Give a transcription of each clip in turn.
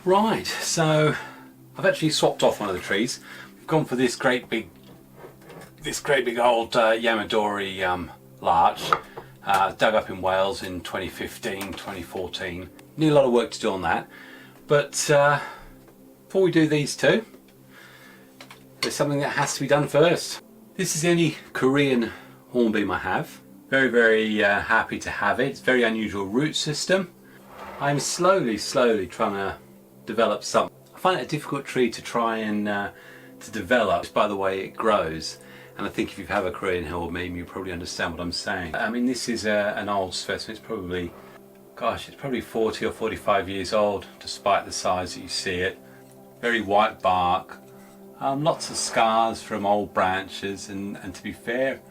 Right, so I've actually swapped off one of the trees. We've gone for this great big old Yamadori larch, dug up in Wales in 2015, 2014. Need a lot of work to do on that, but before we do these two, there's something that has to be done first. This is the only Korean hornbeam I have. Very happy to have it. It's a very unusual root system. I'm slowly trying to develop something. I find it a difficult tree to try and to develop by the way it grows, and I think if you have a Korean hornbeam you probably understand what I'm saying. I mean, this is an old specimen. It's probably, gosh, it's probably 40 or 45 years old despite the size that you see it. Very white bark, lots of scars from old branches, and to be fair,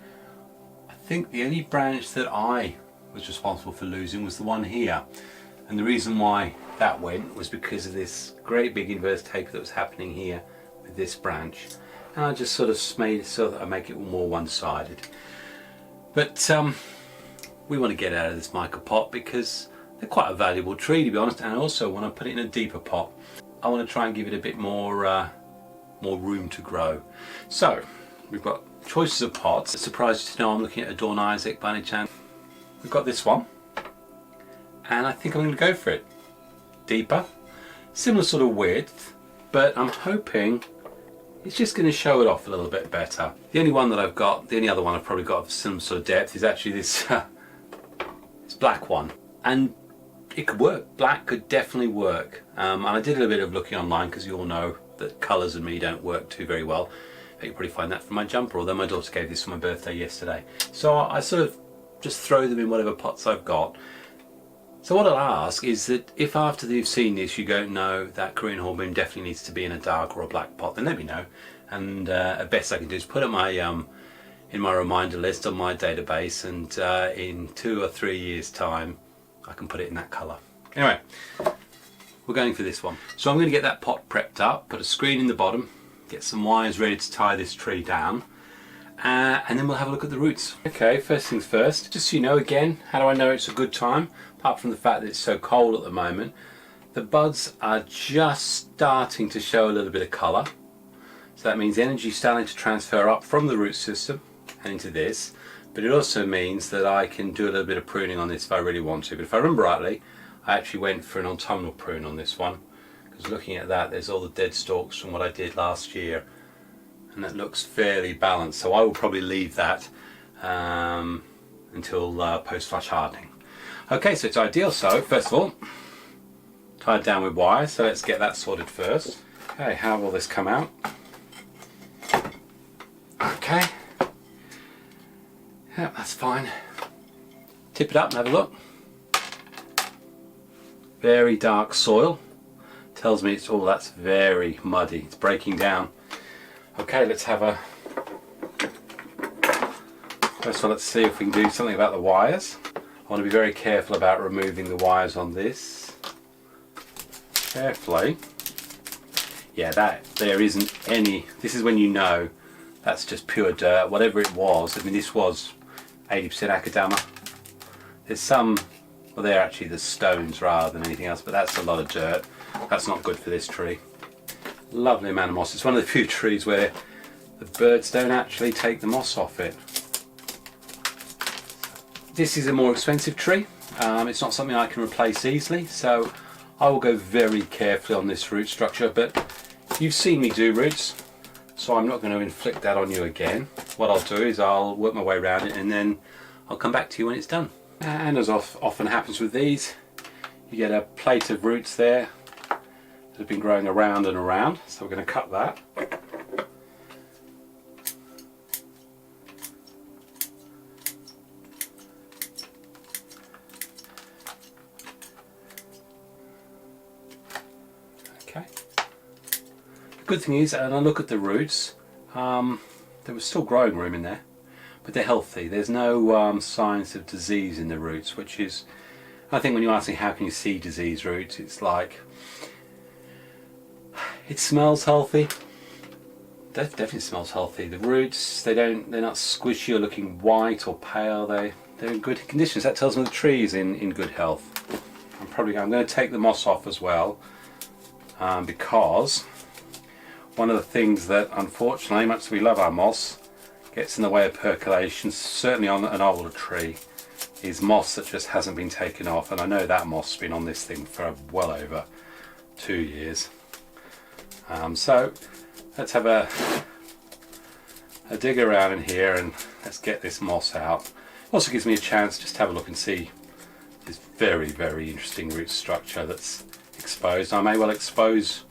I think the only branch that I was responsible for losing was the one here. And the reason why that went was because of this great big inverse taper that was happening here with this branch. And I just sort of made it so that I make it more one-sided. But we want to get out of this mica pot because they're quite a valuable tree, to be honest, and I also want to put it in a deeper pot. I want to try and give it a bit more room to grow. So we've got choices of pots. Surprised to know I'm looking at a Dawn Isaac by any chance. We've got this one, and I think I'm going to go for it. Deeper, similar sort of width, but I'm hoping it's just going to show it off a little bit better. The only one that I've got, the only other one I've probably got of some sort of depth is actually this this black one, and it could work. Black could definitely work. And I did a little bit of looking online because you all know that colours and me don't work too very well. You can probably find that from my jumper, although my daughter gave this for my birthday yesterday. So I sort of just throw them in whatever pots I've got. So what I'll ask is that if after you've seen this you go, no, that Korean hornbeam definitely needs to be in a dark or a black pot, then let me know. And at best I can do is put it in my reminder list on my database, and in 2 or 3 years time I can put it in that colour. Anyway, we're going for this one. So I'm going to get that pot prepped up, put a screen in the bottom, get some wires ready to tie this tree down, and then we'll have a look at the roots. Okay, first things first, just so you know, again, how do I know it's a good time? Apart from the fact that it's so cold at the moment, the buds are just starting to show a little bit of colour. So that means energy is starting to transfer up from the root system and into this, but it also means that I can do a little bit of pruning on this if I really want to. But if I remember rightly, I actually went for an autumnal prune on this one, because looking at that, there's all the dead stalks from what I did last year, and that looks fairly balanced. So I will probably leave that until post-flush hardening. Okay, so it's ideal. So first of all, tie it down with wire. So let's get that sorted first. Okay, how will this come out? Okay. Yep, that's fine. Tip it up and have a look. Very dark soil. Tells me it's, oh, that's very muddy. It's breaking down. Okay, let's have a... First of all, let's see if we can do something about the wires. I want to be very careful about removing the wires on this. Carefully. Yeah, there isn't any, this is when you know that's just pure dirt, whatever it was. I mean, this was 80% akadama. There's some, well, they're actually the stones rather than anything else, but that's a lot of dirt. That's not good for this tree. Lovely amount of moss. It's one of the few trees where the birds don't actually take the moss off it. This is a more expensive tree. It's not something I can replace easily, so I will go very carefully on this root structure, but you've seen me do roots, so I'm not going to inflict that on you again. What I'll do is I'll work my way around it, and then I'll come back to you when it's done. And as often happens with these, you get a plate of roots there that have been growing around and around, so we're going to cut that. Okay. The good thing is, and I look at the roots, there was still growing room in there, but they're healthy. There's no signs of disease in the roots, which is, I think when you ask me how can you see disease roots, it's like, it smells healthy. That definitely smells healthy. The roots, they're not squishy or looking white or pale. They're in good conditions. That tells me the tree is in good health. I'm going to take the moss off as well. because one of the things that, unfortunately, much as we love our moss, gets in the way of percolation, certainly on an older tree, is moss that just hasn't been taken off. And I know that moss has been on this thing for well over 2 years. So let's have a dig around in here and let's get this moss out. Also gives me a chance just to have a look and see this very, very interesting root structure that's exposed. I may well expose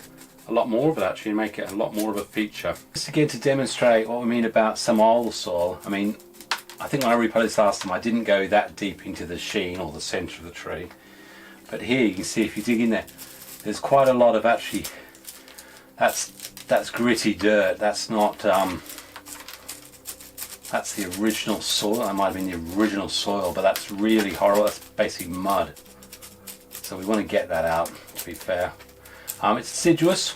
a lot more of it actually and make it a lot more of a feature. Just again to demonstrate what we mean about some old soil. I mean, I think when I repotted this last time I didn't go that deep into the sheen or the centre of the tree, but here you can see if you dig in there, there's quite a lot of actually, that's gritty dirt. That's not that's the original soil. That might have been the original soil, but that's really horrible. That's basically mud. So we want to get that out, to be fair. It's deciduous,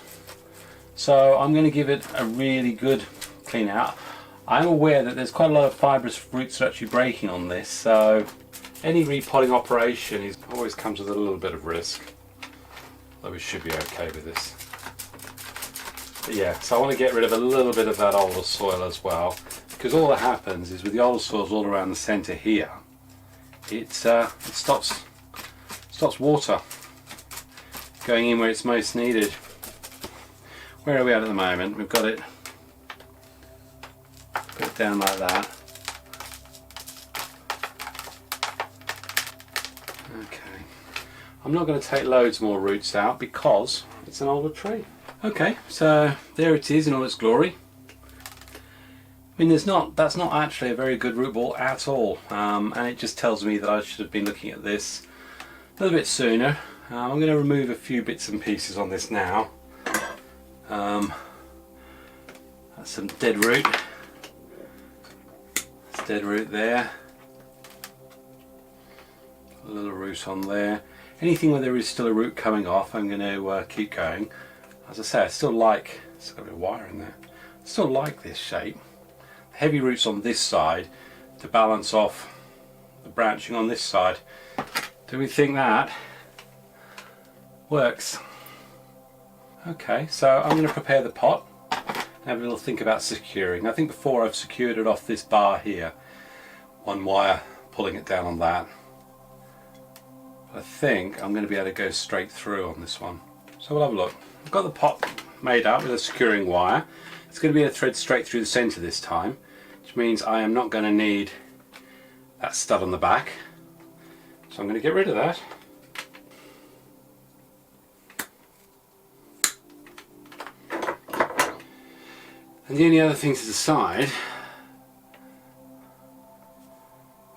so I'm going to give it a really good clean out. I'm aware that there's quite a lot of fibrous roots that are actually breaking on this, so any repotting operation always comes with a little bit of risk, though we should be okay with this. But yeah, so I want to get rid of a little bit of that older soil as well, because all that happens is with the older soils all around the centre here, it stops water going in where it's most needed. Where are we at the moment? We've got it down like that. Okay, I'm not going to take loads more roots out because it's an older tree. Okay, so there it is in all its glory. I mean, that's not actually a very good root ball at all, and it just tells me that I should have been looking at this a little bit sooner. I'm going to remove a few bits and pieces on this now. That's some dead root. That's dead root there. A little root on there. Anything where there is still a root coming off, I'm going to keep going. As I say, I still like, it's got a bit of wire in there. I still like this shape. Heavy roots on this side to balance off the branching on this side. Do we think that works? Okay, so I'm going to prepare the pot and have a little think about securing. I think before I've secured it off this bar here, one wire pulling it down on that. I think I'm going to be able to go straight through on this one. So we'll have a look. I've got the pot made up with a securing wire. It's going to be a thread straight through the centre this time, which means I am not going to need that stud on the back. So I'm going to get rid of that. And the only other thing to decide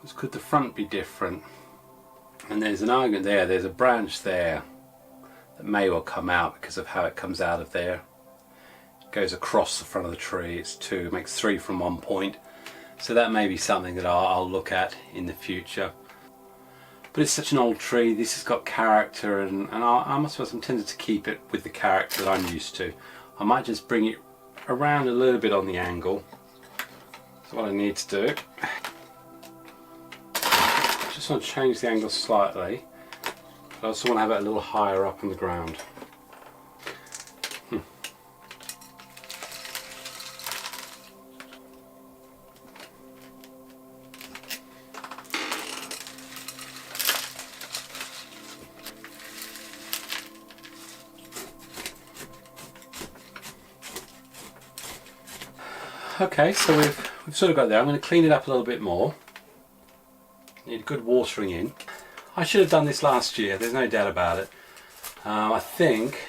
is, could the front be different? And there's an argument there, there's a branch there that may well come out because of how it comes out of there. It goes across the front of the tree, it's two, it makes three from one point. So that may be something that I'll look at in the future. But it's such an old tree, this has got character, and I must admit I'm tempted to keep it with the character that I'm used to. I might just bring it around a little bit on the angle. That's what I need to do. Just want to change the angle slightly, but I also want to have it a little higher up on the ground. Okay, so we've sort of got there. I'm going to clean it up a little bit more. Need a good watering in. I should have done this last year, there's no doubt about it. I think,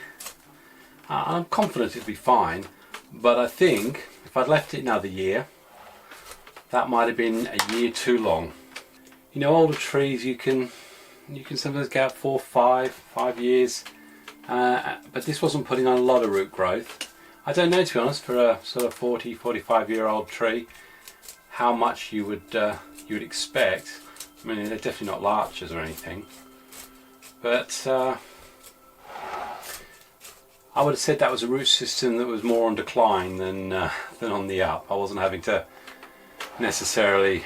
I'm confident it'll be fine, but I think if I'd left it another year, that might have been a year too long. You know, older trees you can sometimes get 4, 5 years, but this wasn't putting on a lot of root growth. I don't know, to be honest, for a sort of 40, 45 year old tree, how much you would expect. I mean, they're definitely not larches or anything, but I would have said that was a root system that was more on decline than on the up. I wasn't having to necessarily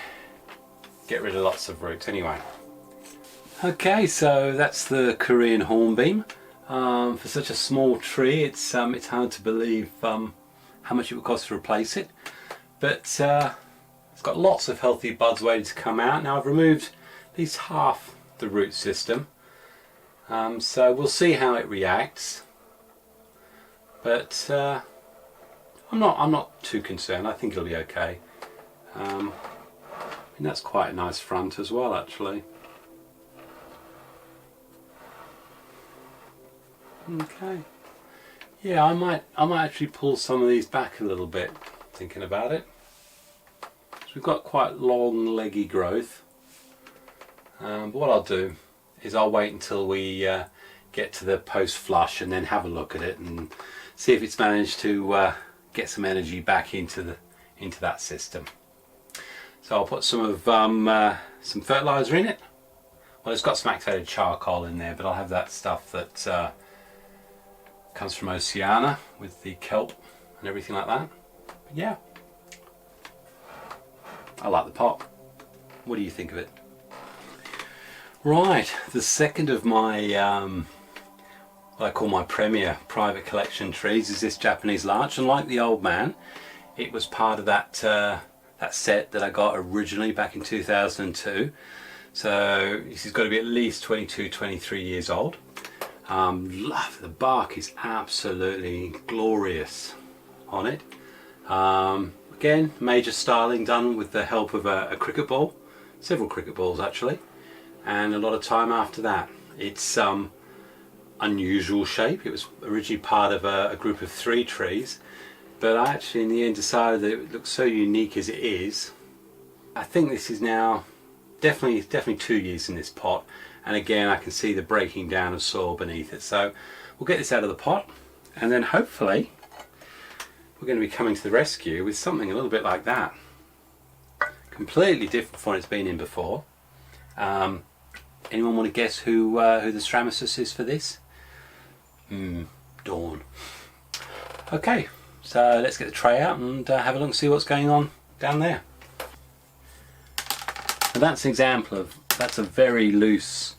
get rid of lots of roots anyway. Okay, so that's the Korean Hornbeam. For such a small tree, it's hard to believe how much it would cost to replace it. But it's got lots of healthy buds waiting to come out. Now I've removed at least half the root system, so we'll see how it reacts. But I'm not too concerned. I think it'll be okay. And that's quite a nice front as well, actually. Okay. Yeah, I might actually pull some of these back a little bit, thinking about it. So we've got quite long, leggy growth. But what I'll do is I'll wait until we get to the post flush and then have a look at it and see if it's managed to get some energy back into that system. So I'll put some fertilizer in it. Well, it's got some activated charcoal in there, but I'll have that stuff that comes from Oceania with the kelp and everything like that. But yeah, I like the pot. What do you think of it? Right, the second of my what I call my premier private collection trees is this Japanese larch, and like the old man, it was part of that set that I got originally back in 2002. So this has got to be at least 22-23 years old. The bark is absolutely glorious on it. Again, major styling done with the help of a cricket ball, several cricket balls actually, and a lot of time after that. It's unusual shape. It was originally part of a group of 3 trees, but I actually in the end decided that it looks so unique as it is. I think this is now definitely 2 years in this pot, and again I can see the breaking down of soil beneath it. So we'll get this out of the pot, and then hopefully we're going to be coming to the rescue with something a little bit like that. Completely different from what it's been in before. Anyone want to guess who the Stramasus is for this? Dawn. Okay, so let's get the tray out and have a look and see what's going on down there. And that's an example of, that's a very loose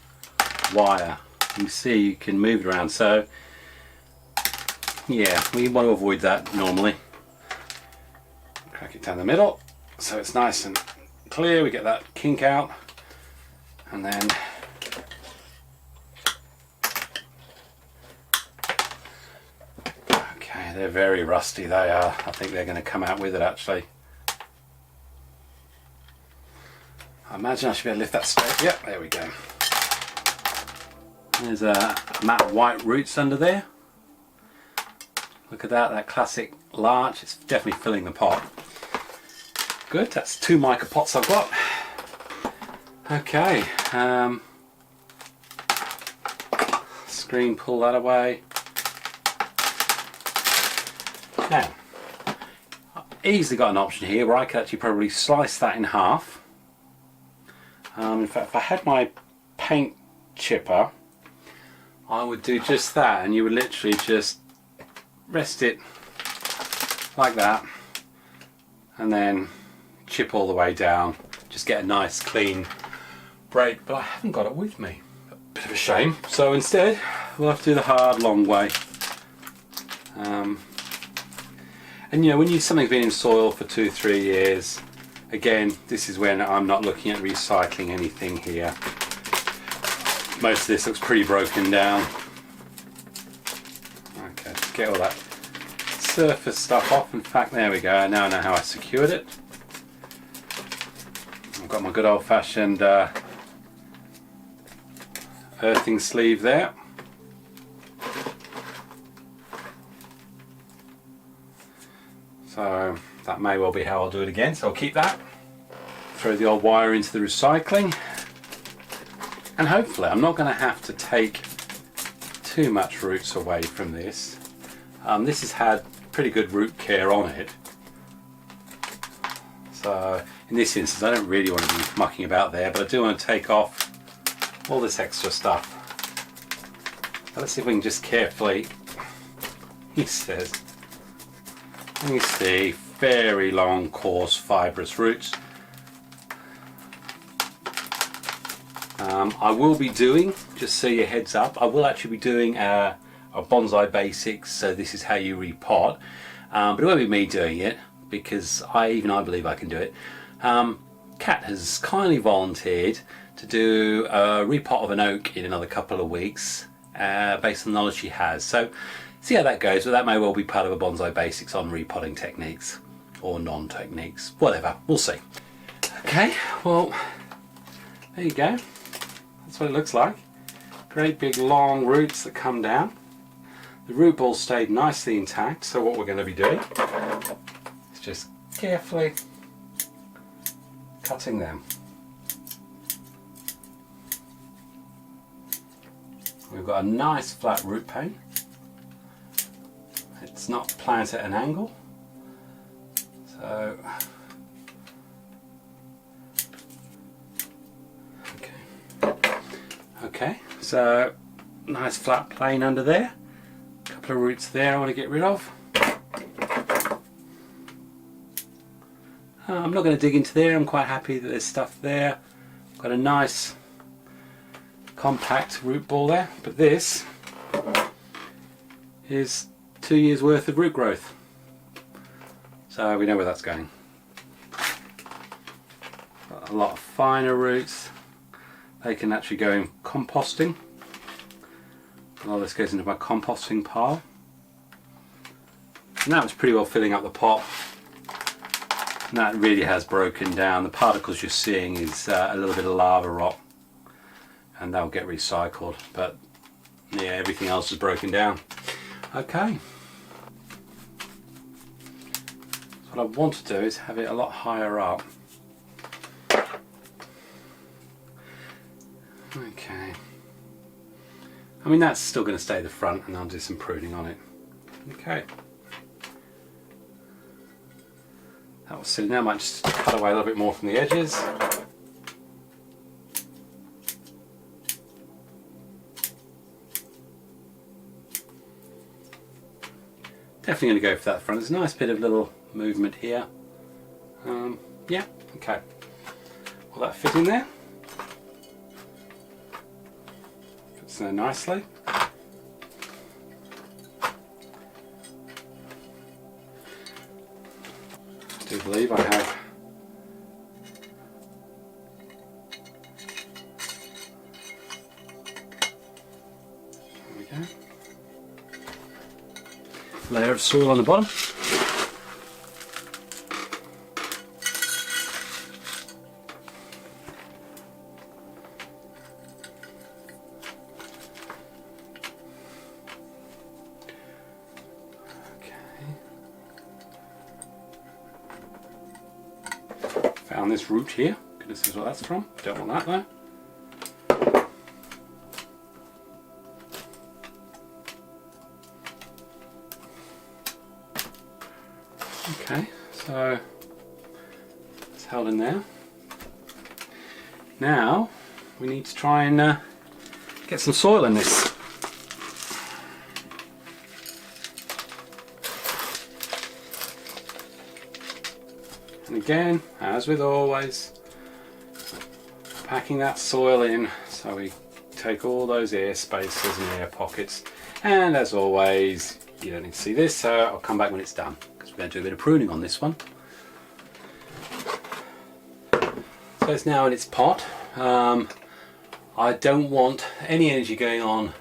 wire. You can see you can move it around, so yeah, we want to avoid that normally. Crack it down the middle so it's nice and clear. We get that kink out, and then okay, they're very rusty, they are. I think they're going to come out with it actually. I imagine I should be able to lift that straight. Yep, there we go. There's a matte white roots under there. Look at that classic larch. It's definitely filling the pot. Good, that's 2 mica pots I've got. Okay, screen, pull that away. Now, I've easily got an option here where I could actually probably slice that in half. In fact, if I had my paint chipper, I would do just that, and you would literally just rest it like that and then chip all the way down, just get a nice clean break. But I haven't got it with me, a bit of a shame, so instead we'll have to do the hard long way. And you know, when something's been in soil for 2-3 years, again, this is when I'm not looking at recycling anything here. Most of this looks pretty broken down. Okay, just get all that surface stuff off. In fact, there we go. Now I know how I secured it. I've got my good old-fashioned earthing sleeve there. So that may well be how I'll do it again. So I'll keep that. Throw the old wire into the recycling. And hopefully I'm not going to have to take too much roots away from this. This has had pretty good root care on it. So in this instance I don't really want to be mucking about there, but I do want to take off all this extra stuff. So let's see if we can just carefully, he says, you see very long, coarse, fibrous roots. I will be doing, just so your heads up, I will actually be doing a bonsai basics, so this is how you repot, but it won't be me doing it, because even I believe I can do it. Kat has kindly volunteered to do a repot of an oak in another couple of weeks, based on the knowledge she has. So see how that goes, but that may well be part of a bonsai basics on repotting techniques, or non-techniques, whatever, we'll see. Okay, well, there you go. That's what it looks like. Great big long roots that come down. The root ball stayed nicely intact, so what we're going to be doing is just carefully cutting them. We've got a nice flat root pane. It's not planted at an angle, so okay, so nice flat plane under there. A couple of roots there I want to get rid of. I'm not going to dig into there, I'm quite happy that there's stuff there. Got a nice compact root ball there, but this is 2 years worth of root growth. So we know where that's going. Got a lot of finer roots. They can actually go in composting. A lot of this goes into my composting pile. And that was pretty well filling up the pot. And that really has broken down. The particles you're seeing is a little bit of lava rock. And that'll get recycled. But yeah, everything else is broken down. Okay. So what I want to do is have it a lot higher up. Okay, I mean that's still going to stay the front, and I'll do some pruning on it. Okay, that will sit. Now I might just cut away a little bit more from the edges. Definitely going to go for that front. There's a nice bit of little movement here. Yeah, okay. Will that fit in there? There nicely. I do believe I have there we go. Layer of soil on the bottom. Found this root here. Goodness knows what that's from. Don't want that though. Okay, so it's held in there. Now we need to try and get some soil in this. And again, as with always, packing that soil in so we take all those air spaces and air pockets. And as always, you don't need to see this, so I'll come back when it's done, because we're going to do a bit of pruning on this one. So it's now in its pot. I don't want any energy going on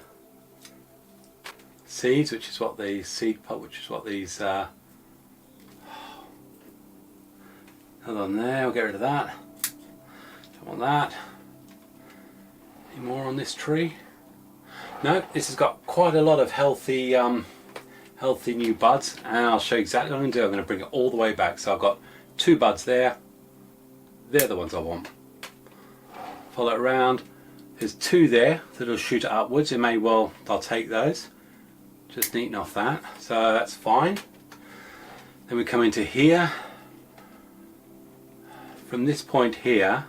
seeds, which is what the seed pot, which is what these hold on there, I'll get rid of that. Don't want that. Any more on this tree? No, this has got quite a lot of healthy healthy new buds, and I'll show you exactly what I'm going to do. I'm going to bring it all the way back. So I've got 2 buds there. They're the ones I want. Follow it around. There's 2 there that'll shoot upwards. It may well, I'll take those. Just neaten off that. So that's fine. Then we come into here. From this point here,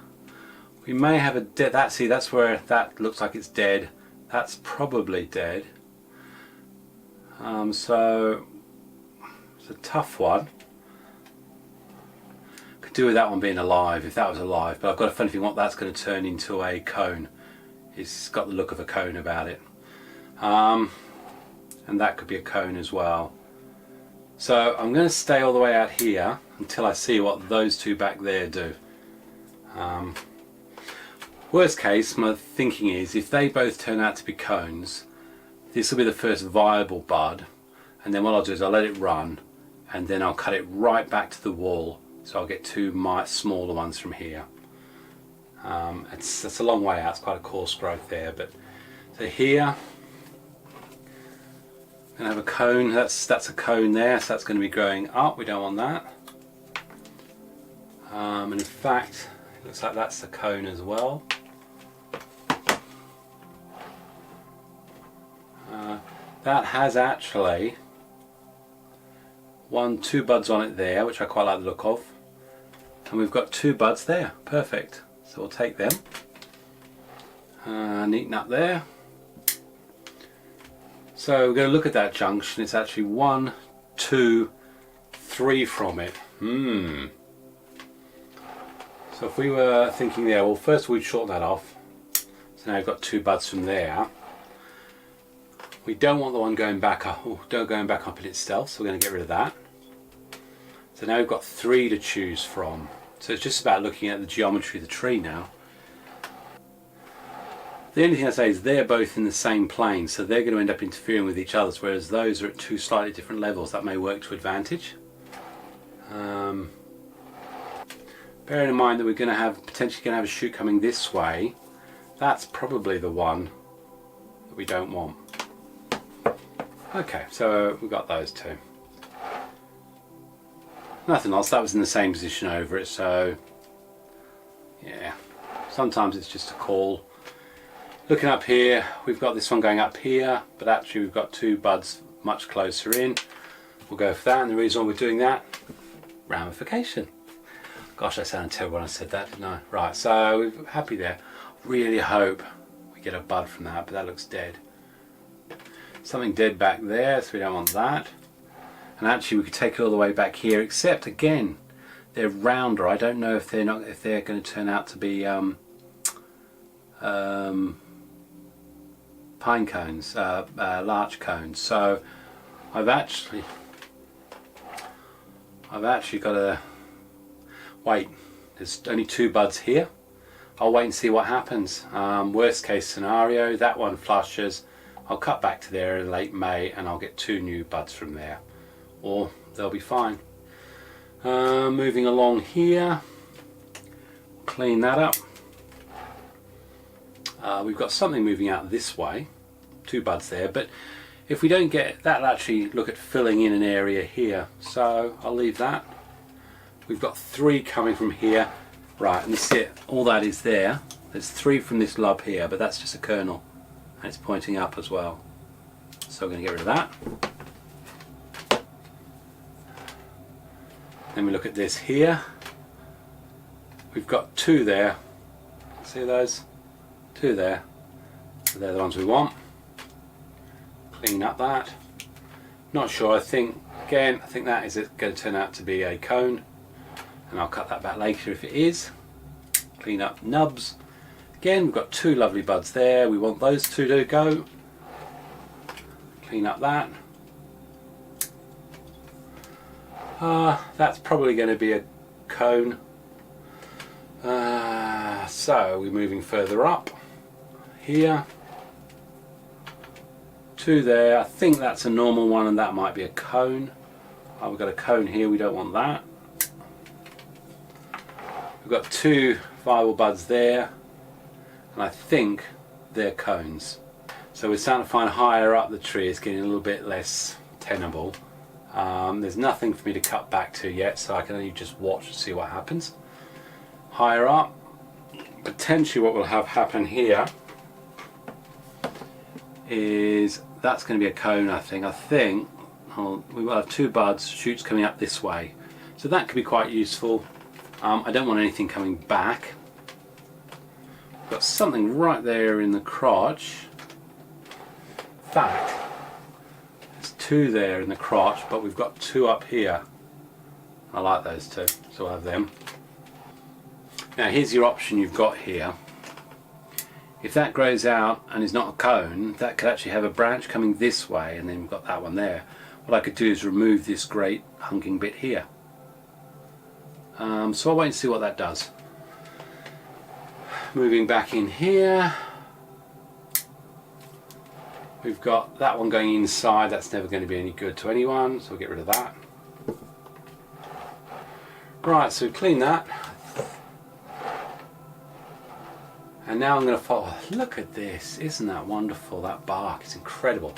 we may have a dead, that's where that looks like it's dead. That's probably dead. So it's a tough one. Could do with that one being alive, if that was alive, but I've got a funny feeling what that's going to turn into a cone. It's got the look of a cone about it. And that could be a cone as well. So I'm going to stay all the way out here until I see what those two back there do. Worst case, my thinking is if they both turn out to be cones, this will be the first viable bud, and then what I'll do is I'll let it run, and then I'll cut it right back to the wall, so I'll get two smaller ones from here. It's a long way out, it's quite a coarse growth there, but so here I'm going to have a cone. That's a cone there, so that's going to be growing up. We don't want that. And in fact, it looks like that's the cone as well. That has actually two buds on it there, which I quite like the look of, and we've got two buds there. Perfect. So we'll take them, neaten up there. So we're going to look at that junction. It's actually 1, 2, 3 from it. So if we were thinking there, well, first we'd shorten that off. So now we've got two buds from there. We don't want the one going back up, in itself, so we're going to get rid of that. So now we've got 3 to choose from. So it's just about looking at the geometry of the tree now. The only thing I say is they're both in the same plane, so they're going to end up interfering with each other, whereas those are at two slightly different levels. That may work to advantage. Bearing in mind that we're going to potentially going to have a shoot coming this way, that's probably the one that we don't want. Okay, so we've got those two. Nothing else, that was in the same position over it, so yeah, sometimes it's just a call. Looking up here, we've got this one going up here, but actually we've got two buds much closer in. We'll go for that, and the reason why we're doing that, ramification. Gosh, I sounded terrible when I said that, didn't I? Right, so we're happy there. Really hope we get a bud from that, but that looks dead. Something dead back there, so we don't want that. And actually we could take it all the way back here, except again, they're rounder. I don't know if they're going to turn out to be pine cones, larch cones. So I've actually got to wait. There's only two buds here. I'll wait and see what happens. Worst case scenario, that one flushes. I'll cut back to there in late May and I'll get two new buds from there, or they'll be fine. Moving along here, clean that up. We've got something moving out this way, two buds there, but if we don't get that, actually look at filling in an area here, so I'll leave that. We've got three coming from here, right, and this is it. All that is there. There's three from this lob here, but that's just a kernel and it's pointing up as well, so we're going to get rid of that. Then we look at this here. We've got two there. See those? Two there. So they're the ones we want. Clean up that. Not sure. I think that is going to turn out to be a cone, and I'll cut that back later if it is. Clean up nubs. Again, we've got two lovely buds there. We want those two to go. Clean up that. That's probably going to be a cone. So we're moving further up here. Two there. I think that's a normal one and that might be a cone. We've got a cone here, we don't want that. We've got two viable buds there, and I think they're cones. So we're starting to find higher up the tree it's getting a little bit less tenable. There's nothing for me to cut back to yet, so I can only just watch and see what happens. Higher up, potentially what we'll have happen here is that's going to be a cone, I think. We will have two buds, shoots coming up this way. So that could be quite useful. I don't want anything coming back. Got something right there in the crotch. In fact, there's two there in the crotch, but we've got two up here. I like those two, so we'll have them. Now here's your option you've got here. if that grows out and is not a cone, that could actually have a branch coming this way, and then we've got that one there. What I could do is remove this great hunking bit here. So I'll wait and see what that does. Moving back in here, we've got that one going inside. That's never going to be any good to anyone, so we'll get rid of that. Right, so clean that. And now I'm going to follow. Look at this, isn't that wonderful? That bark is incredible.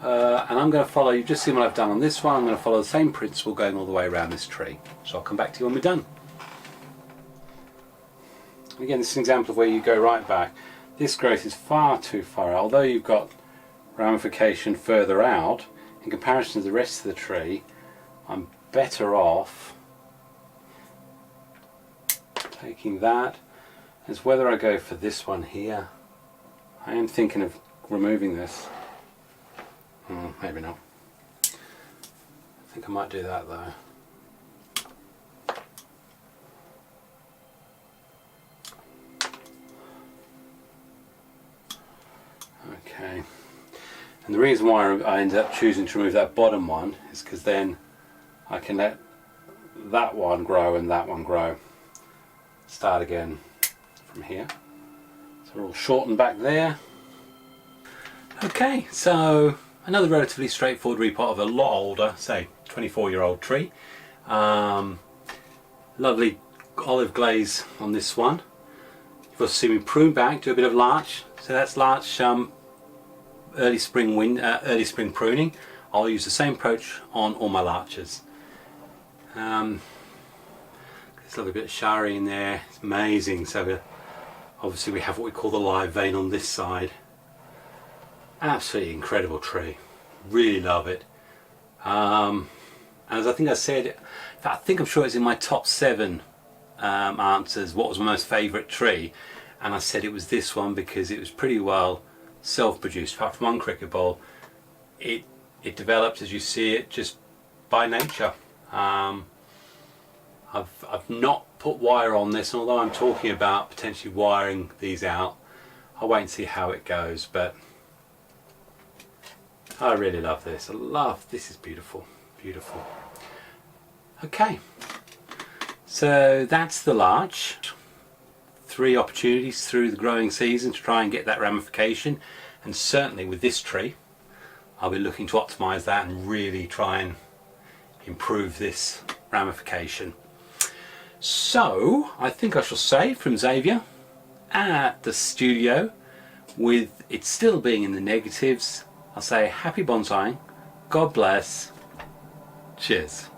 And I'm going to follow, you've just seen what I've done on this one. I'm going to follow the same principle going all the way around this tree. So I'll come back to you when we're done. Again, this is an example of where you go right back. This growth is far too far, although you've got ramification further out. In comparison to the rest of the tree, I'm better off taking that. As whether I go for this one here. I am thinking of removing this. Maybe not. I think I might do that though. Okay. And the reason why I ended up choosing to remove that bottom one is because then I can let that one grow and that one grow. Start again from here. So we're all shortened back there. Okay, so another relatively straightforward repot of a lot older, say 24-year-old tree. Lovely olive glaze on this one. You've also seen me prune back, do a bit of larch. So that's larch early spring pruning. I'll use the same approach on all my larches. There's a little bit of shari in there. It's amazing. So obviously we have what we call the live vein on this side. Absolutely incredible tree. Really love it. As I think I said, in fact, I'm sure it's in my top 7 answers, what was my most favourite tree. And I said it was this one because it was pretty well self-produced. Apart from one cricket bowl, it developed, as you see it, just by nature. I've not put wire on this, and although I'm talking about potentially wiring these out, I'll wait and see how it goes, but I really love this. This is beautiful, beautiful. Okay, so that's the larch. 3 opportunities through the growing season to try and get that ramification, and certainly with this tree I'll be looking to optimize that and really try and improve this ramification. So I think I shall say from Xavier at the studio, with it still being in the negatives, I'll say happy bonsaiing, God bless, cheers.